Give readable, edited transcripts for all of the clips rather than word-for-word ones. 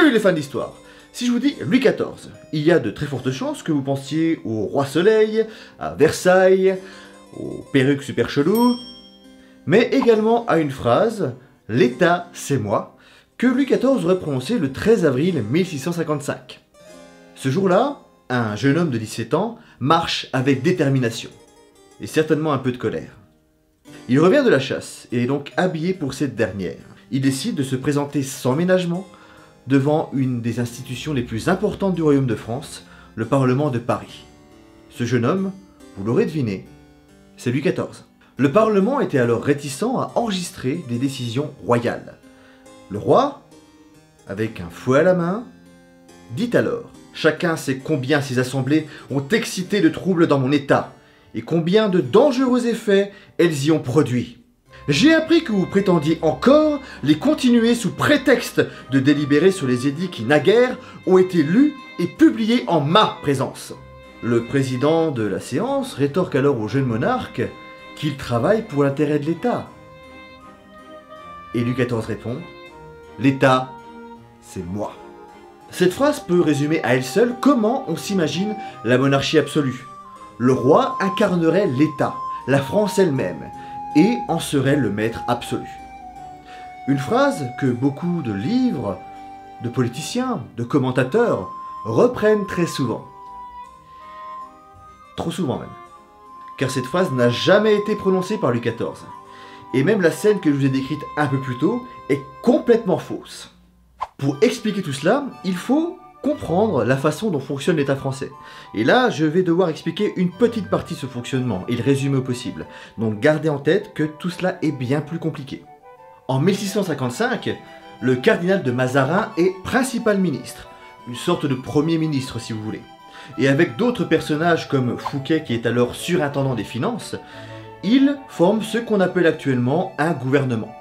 Salut les fans d'histoire. Si je vous dis Louis XIV, il y a de très fortes chances que vous pensiez au roi Soleil, à Versailles, aux perruques super cheloues, mais également à une phrase « L'État, c'est moi » que Louis XIV aurait prononcée le 13 avril 1655. Ce jour-là, un jeune homme de 17 ans marche avec détermination, et certainement un peu de colère. Il revient de la chasse et est donc habillé pour cette dernière. Il décide de se présenter sans ménagement devant une des institutions les plus importantes du royaume de France, le Parlement de Paris. Ce jeune homme, vous l'aurez deviné, c'est Louis XIV. Le Parlement était alors réticent à enregistrer des décisions royales. Le roi, avec un fouet à la main, dit alors « Chacun sait combien ces assemblées ont excité de troubles dans mon état, et combien de dangereux effets elles y ont produit. J'ai appris que vous prétendiez encore les continuer sous prétexte de délibérer sur les édits qui naguère ont été lus et publiés en ma présence. » Le président de la séance rétorque alors au jeune monarque qu'il travaille pour l'intérêt de l'État. Et Louis XIV répond « L'État, c'est moi. » Cette phrase peut résumer à elle seule comment on s'imagine la monarchie absolue. Le roi incarnerait l'État, la France elle-même, et en serait le maître absolu. Une phrase que beaucoup de livres, de politiciens, de commentateurs reprennent très souvent. Trop souvent même. Car cette phrase n'a jamais été prononcée par Louis XIV. Et même la scène que je vous ai décrite un peu plus tôt est complètement fausse. Pour expliquer tout cela, il faut comprendre la façon dont fonctionne l'État français. Et là, je vais devoir expliquer une petite partie de ce fonctionnement et le résumer au possible. Donc gardez en tête que tout cela est bien plus compliqué. En 1655, le cardinal de Mazarin est principal ministre, une sorte de premier ministre si vous voulez. Et avec d'autres personnages comme Fouquet qui est alors surintendant des finances, ils forment ce qu'on appelle actuellement un gouvernement.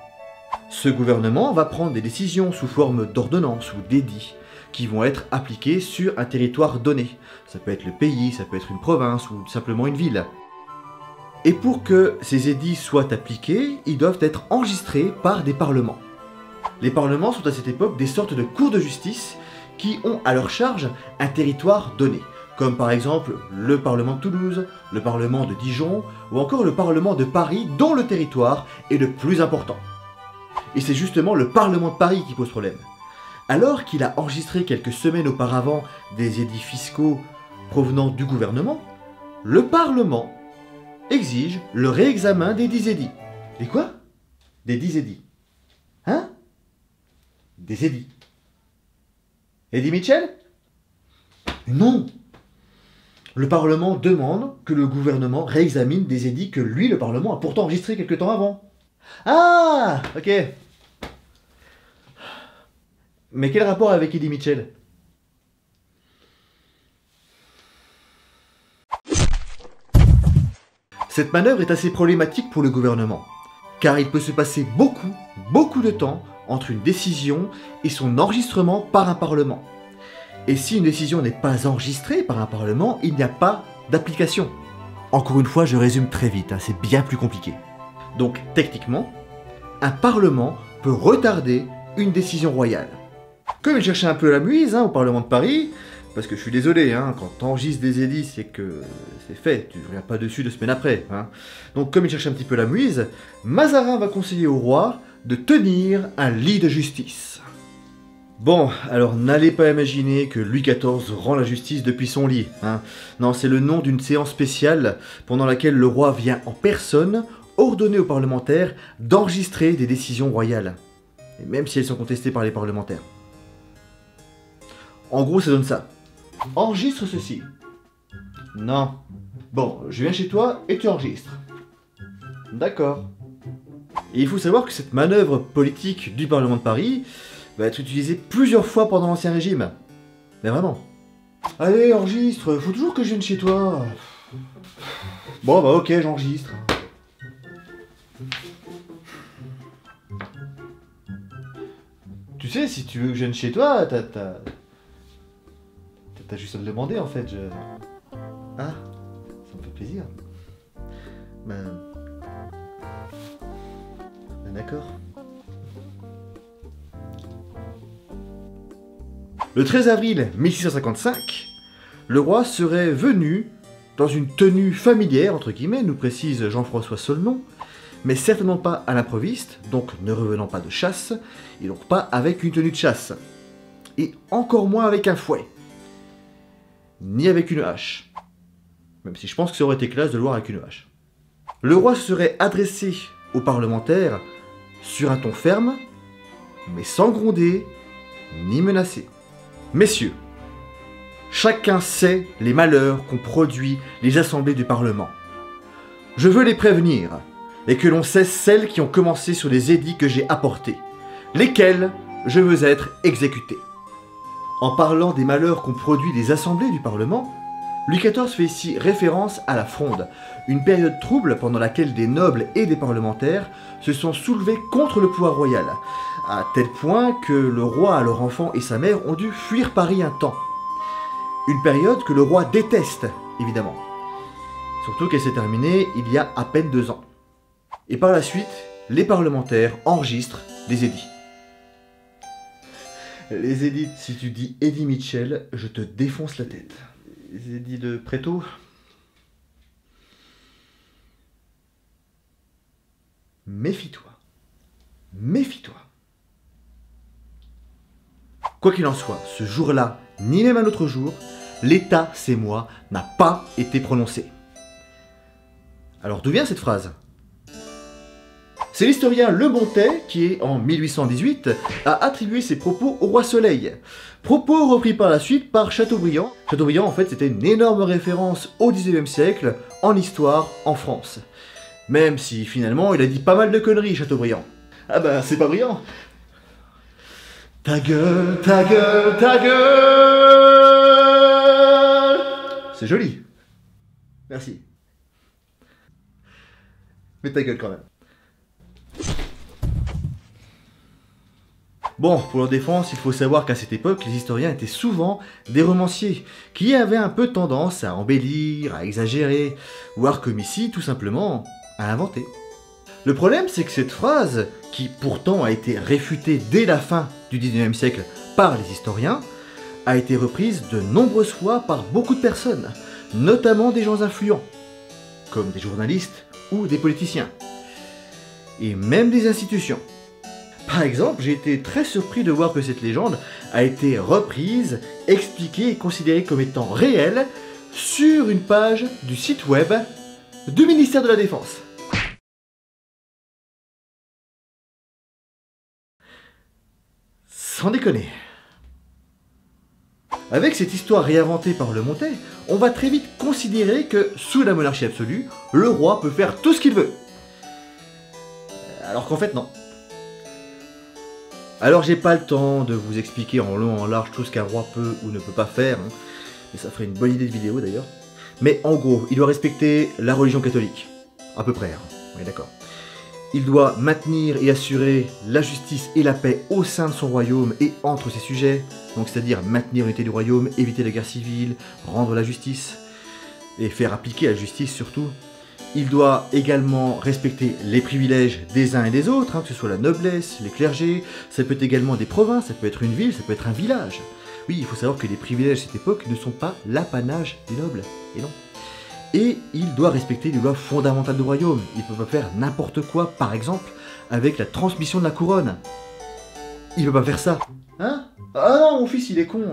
Ce gouvernement va prendre des décisions sous forme d'ordonnances ou d'édits qui vont être appliqués sur un territoire donné. Ça peut être le pays, ça peut être une province ou simplement une ville. Et pour que ces édits soient appliqués, ils doivent être enregistrés par des parlements. Les parlements sont à cette époque des sortes de cours de justice qui ont à leur charge un territoire donné, comme par exemple le Parlement de Toulouse, le Parlement de Dijon ou encore le Parlement de Paris dont le territoire est le plus important. Et c'est justement le Parlement de Paris qui pose problème. Alors qu'il a enregistré quelques semaines auparavant des édits fiscaux provenant du gouvernement, le Parlement exige le réexamen des 10 édits. Des quoi? Des 10 édits. Hein? Des édits. Eddie Mitchell? Non! Le Parlement demande que le gouvernement réexamine des édits que lui, le Parlement, a pourtant enregistrés quelque temps avant. Ah! Ok. Mais quel rapport avec Eddie Mitchell? Cette manœuvre est assez problématique pour le gouvernement, car il peut se passer beaucoup de temps entre une décision et son enregistrement par un parlement. Et si une décision n'est pas enregistrée par un parlement, il n'y a pas d'application. Encore une fois, je résume très vite, c'est bien plus compliqué. Donc, techniquement, un parlement peut retarder une décision royale. Comme il cherchait un peu la muise au Parlement de Paris, parce que je suis désolé, quand t'enregistres des édits, c'est que c'est fait, tu ne reviens pas dessus 2 semaines après. Donc comme il cherchait un petit peu la muise, Mazarin va conseiller au roi de tenir un lit de justice. Bon, alors n'allez pas imaginer que Louis XIV rend la justice depuis son lit. Non, c'est le nom d'une séance spéciale pendant laquelle le roi vient en personne ordonner aux parlementaires d'enregistrer des décisions royales, et même si elles sont contestées par les parlementaires. En gros, ça donne ça. Enregistre ceci. Non. Bon, je viens chez toi et tu enregistres. D'accord. Et il faut savoir que cette manœuvre politique du Parlement de Paris va être utilisée plusieurs fois pendant l'Ancien Régime. Mais vraiment. Allez, enregistre, faut toujours que je vienne chez toi. Bon, bah ok, j'enregistre. Tu sais, si tu veux que je vienne chez toi, t'as juste à me demander en fait. Ah, ça me fait plaisir. Ben d'accord. Le 13 avril 1655, le roi serait venu dans une tenue familière, entre guillemets, nous précise Jean-François Saulnon, mais certainement pas à l'improviste, donc ne revenant pas de chasse, et donc pas avec une tenue de chasse, et encore moins avec un fouet, ni avec une hache, même si je pense que ça aurait été classe de le voir avec une hache. Le roi se serait adressé aux parlementaires sur un ton ferme, mais sans gronder, ni menacer. Messieurs, chacun sait les malheurs qu'ont produits les assemblées du Parlement. Je veux les prévenir, et que l'on cesse celles qui ont commencé sur les édits que j'ai apportés, lesquels je veux être exécuté. En parlant des malheurs qu'ont produits les assemblées du Parlement, Louis XIV fait ici référence à la Fronde, une période trouble pendant laquelle des nobles et des parlementaires se sont soulevés contre le pouvoir royal, à tel point que le roi, leur enfant et sa mère ont dû fuir Paris un temps. Une période que le roi déteste, évidemment. Surtout qu'elle s'est terminée il y a à peine 2 ans. Et par la suite, les parlementaires enregistrent les édits. Les édits, si tu dis Eddie Mitchell, je te défonce la tête. Les édits de Préto. Méfie-toi. Méfie-toi. Quoi qu'il en soit, ce jour-là, ni même un autre jour, l'État, c'est moi, n'a pas été prononcé. Alors d'où vient cette phrase ? C'est l'historien Le Montet qui, en 1818, a attribué ses propos au roi Soleil. Propos repris par la suite par Chateaubriand. Chateaubriand, en fait, c'était une énorme référence au XIXe siècle, en histoire, en France. Même si, finalement, il a dit pas mal de conneries, Chateaubriand. Ah bah, c'est pas brillant. Ta gueule, ta gueule, ta gueule. C'est joli. Merci. Mais ta gueule quand même. Bon, pour leur défense, il faut savoir qu'à cette époque, les historiens étaient souvent des romanciers, qui avaient un peu tendance à embellir, à exagérer, voire comme ici, tout simplement, à inventer. Le problème, c'est que cette phrase, qui pourtant a été réfutée dès la fin du XIXe siècle par les historiens, a été reprise de nombreuses fois par beaucoup de personnes, notamment des gens influents, comme des journalistes ou des politiciens, et même des institutions. Par exemple, j'ai été très surpris de voir que cette légende a été reprise, expliquée et considérée comme étant réelle sur une page du site web du ministère de la Défense. Sans déconner. Avec cette histoire réinventée par Le Montet, on va très vite considérer que, sous la monarchie absolue, le roi peut faire tout ce qu'il veut. Alors qu'en fait, non. Alors j'ai pas le temps de vous expliquer en long et en large tout ce qu'un roi peut ou ne peut pas faire, hein, mais ça ferait une bonne idée de vidéo d'ailleurs. Mais en gros, il doit respecter la religion catholique, à peu près, hein. Oui d'accord. Il doit maintenir et assurer la justice et la paix au sein de son royaume et entre ses sujets, donc c'est-à-dire maintenir l'unité du royaume, éviter la guerre civile, rendre la justice, et faire appliquer la justice surtout. Il doit également respecter les privilèges des uns et des autres, hein, que ce soit la noblesse, les clergés, ça peut être également des provinces, ça peut être une ville, ça peut être un village. Oui, il faut savoir que les privilèges de cette époque ne sont pas l'apanage des nobles, et non. Et il doit respecter les lois fondamentales du royaume, il ne peut pas faire n'importe quoi, par exemple, avec la transmission de la couronne. Il ne peut pas faire ça. Hein? Ah non, mon fils il est con,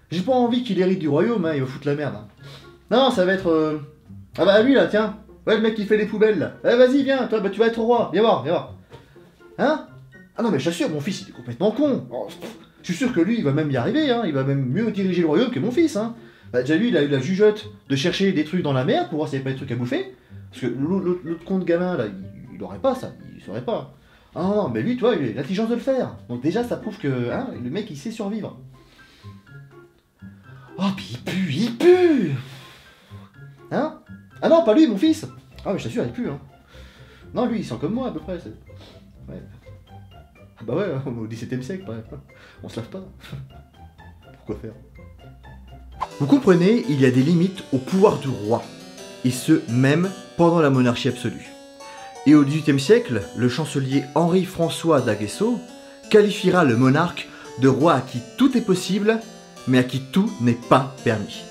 j'ai pas envie qu'il hérite du royaume, hein, il va foutre la merde. Non, ça va être... Ah bah lui là, tiens. Ouais, le mec qui fait les poubelles là. Eh, vas-y, viens, toi, bah, tu vas être roi. Viens voir, viens voir. Hein? Ah non, mais je t'assure, mon fils, il est complètement con. Oh, je suis sûr que lui, il va même y arriver, hein. Il va même mieux diriger le royaume que mon fils, hein. Bah, déjà, lui, il a eu la jugeote de chercher des trucs dans la mer pour voir s'il n'y avait pas des trucs à bouffer. Parce que l'autre con de gamin, là, il aurait pas ça. Il saurait pas. Ah non, mais lui, toi, il a l'intelligence de le faire. Donc déjà, ça prouve que, hein, le mec, il sait survivre. Oh, puis il pue. Hein? Ah non, pas lui, mon fils. Ah mais je t'assure, il pue, hein. Non, lui, il sent comme moi, à peu près. Ouais. Bah ouais, au XVIIe siècle, bref. On se lave pas. Pourquoi faire? Vous comprenez, il y a des limites au pouvoir du roi. Et ce, même pendant la monarchie absolue. Et au XVIIIe siècle, le chancelier Henri-François d'Aguesseau qualifiera le monarque de roi à qui tout est possible, mais à qui tout n'est pas permis.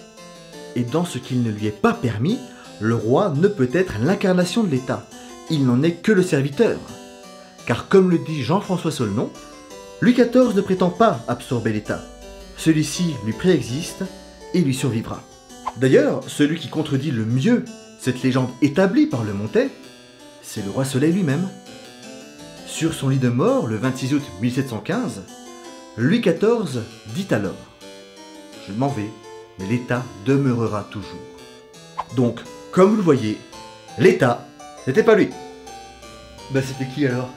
Et dans ce qu'il ne lui est pas permis, le roi ne peut être l'incarnation de l'État. Il n'en est que le serviteur. Car comme le dit Jean-François Solnon, Louis XIV ne prétend pas absorber l'État. Celui-ci lui préexiste et lui survivra. D'ailleurs, celui qui contredit le mieux cette légende établie par Le Montet, c'est le roi Soleil lui-même. Sur son lit de mort, le 26 août 1715, Louis XIV dit alors « Je m'en vais, mais l'État demeurera toujours. » Donc, comme vous le voyez, l'État, c'était pas lui. Bah c'était qui alors?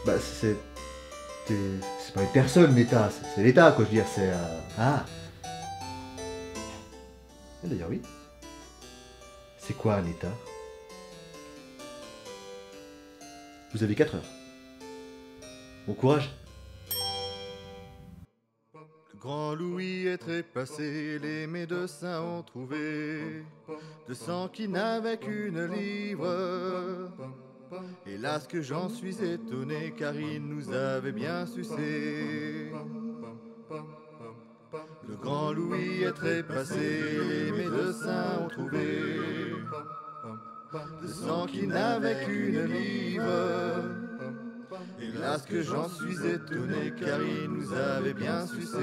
Bah c'est pas une personne, l'État, c'est l'État quoi, je veux dire, c'est... Ah. D'ailleurs oui. C'est quoi un État? Vous avez 4 heures. Bon courage. Le grand Louis est trépassé, les médecins ont trouvé de sang qui n'avait qu'une livre. Hélas que j'en suis étonné, car il nous avait bien sucé. Le grand Louis est trépassé, les médecins ont trouvé de sang qui n'avait qu'une livre. Hélas que j'en suis étonné, car il nous avait bien sucé.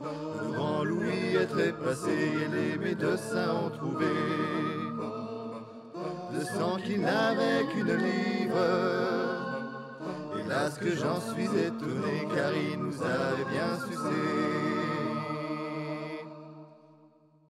Le grand Louis est trépassé, et les médecins ont trouvé de sang qui n'avait qu'une livre. Hélas que j'en suis étonné, car il nous avait